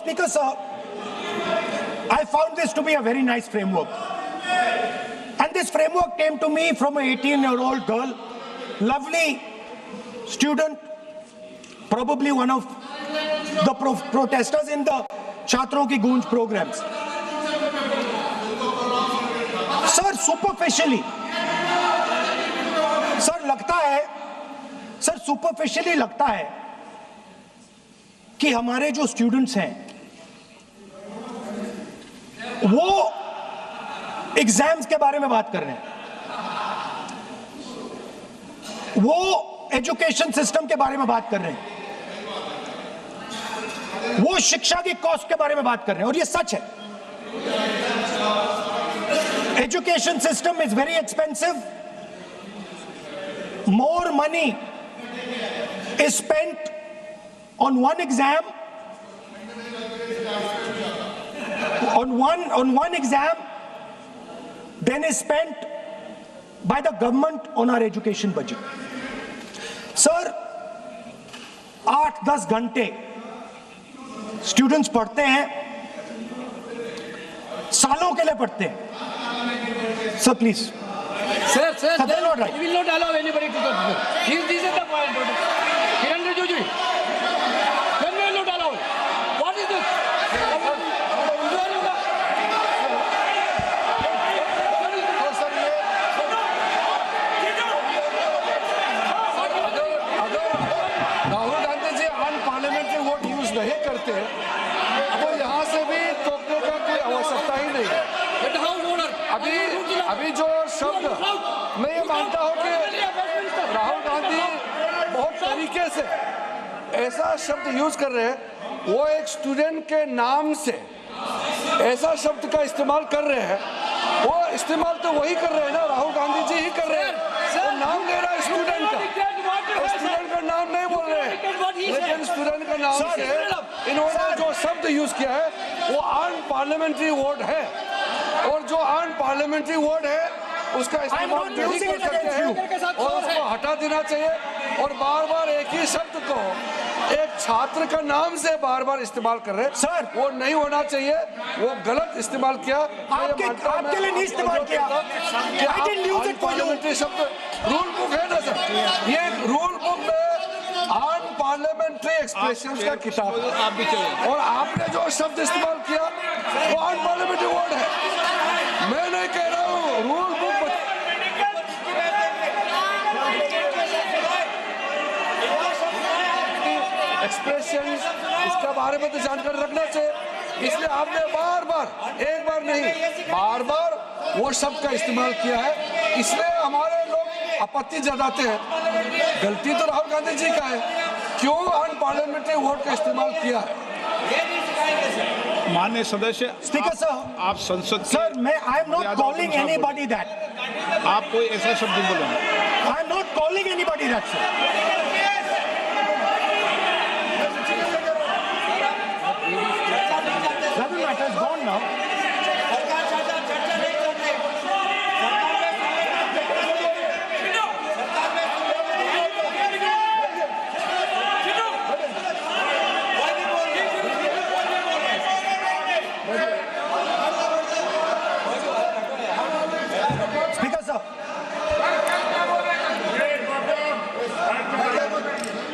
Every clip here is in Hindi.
Speaker, sir, I found this to be a very nice framework. And this framework came to me from an 18-year-old girl, lovely student, probably one of the protesters in the Chhatron Ki Goonj programs. Sir, superficially, superficially लगता है कि हमारे जो स्टूडेंट्स हैं वो एग्जाम्स के बारे में बात कर रहे हैं, वो एजुकेशन सिस्टम के बारे में बात कर रहे हैं, वो शिक्षा की कॉस्ट के बारे में बात कर रहे हैं, और ये सच है। Education system is very expensive. More money is spent on one exam, on one exam than is spent by the government on our education budget. Sir, 8-10 घंटे स्टूडेंट्स पढ़ते हैं, सालों के लिए पढ़ते हैं. Sir please. Sir, they're not right. We will not allow anybody to talk. This is the point. Kiran Rijiju, then we will not allow. What is this? Rahul Gandhi ji unparliamentary vote use नहीं करते, तो यहाँ से भी टोकने का कोई आवश्यकता ही नहीं. अभी जो शब्द, मैं ये मानता हूँ कि राहुल गांधी बहुत तरीके से ऐसा शब्द यूज कर रहे हैं, वो एक स्टूडेंट के नाम से ऐसा शब्द का इस्तेमाल कर रहे हैं. वो इस्तेमाल तो वही कर रहे हैं ना, राहुल गांधी जी ही कर रहे हैं. वो नाम ले रहा है स्टूडेंट का, स्टूडेंट का नाम नहीं बोल रहे हैं, लेकिन स्टूडेंट का नाम से इन्होंने जो शब्द यूज किया है वो अनपार्लियामेंट्री वर्ड है, और जो अनपार्लियामेंट्री वर्ड है उसका इस्तेमाल नहीं कर सकते हैं, और उसको हटा देना चाहिए. और बार बार एक ही शब्द को एक छात्र का नाम से बार बार इस्तेमाल कर रहे हैं. सर, वो नहीं होना चाहिए, वो गलत इस्तेमाल किया. आपके लिए नहीं इस्तेमाल किया. पार्लियामेंट्री शब्द रूल बुक है ना सर, ये रूल बुक में अनपार्लियामेंट्री एक्सप्रेशंस का किताब है, और आपने जो शब्द इस्तेमाल किया वो अनपार्लियामेंट्री वर्ड है. मैं नहीं कह रहा हूँ, रूल बुक एक्सप्रेशन, इसके बारे में तो जानकारी रखना चाहिए. इसलिए आपने बार बार, एक बार नहीं, बार बार वो शब्द का इस्तेमाल किया है, इसलिए हमारे लोग आपत्ति जताते हैं. गलती तो राहुल गांधी जी का है, क्यों अनपार्लियामेंट्री वर्ड का इस्तेमाल किया है. माननीय सदस्य, स्पीकर सर, आप संसद सर, मैं I am not calling anybody that. आप कोई ऐसा शब्द बोलो. I am not calling anybody that sir. Doesn't matter, it's gone now. Speaker sir.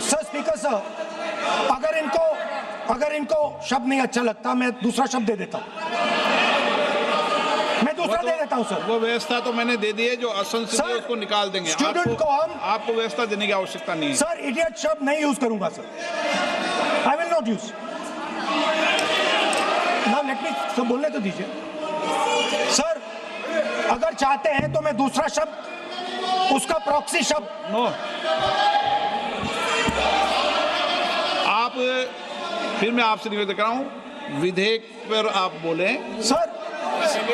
Sir, Speaker sir, अगर इनको शब्द नहीं अच्छा लगता, मैं दूसरा शब्द दे देता हूँ. मैं दूसरा दे देता हूँ सर. वो व्यवस्था तो मैंने दे दी है, जो असंसदीय उसको निकाल देंगे. स्टूडेंट को आपको व्यवस्था देने की आवश्यकता नहीं है. सर, इडियट शब्द नहीं यूज करूंगा sir. I will not use. Now let me सब बोलने तो दीजिए सर. अगर चाहते हैं तो मैं दूसरा शब्द, उसका प्रॉक्सी शब्द. नो, आप, फिर मैं आपसे निवेदन कर रहा हूँ, विधेयक पर आप बोले. सर,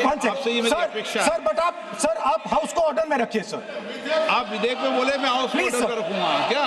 आपसे ये मेरी अपेक्षा है. सर, बट आप हाउस को ऑर्डर में रखिए सर. आप विधेयक पे बोले, मैं हाउस को ऑर्डर रखूंगा क्या?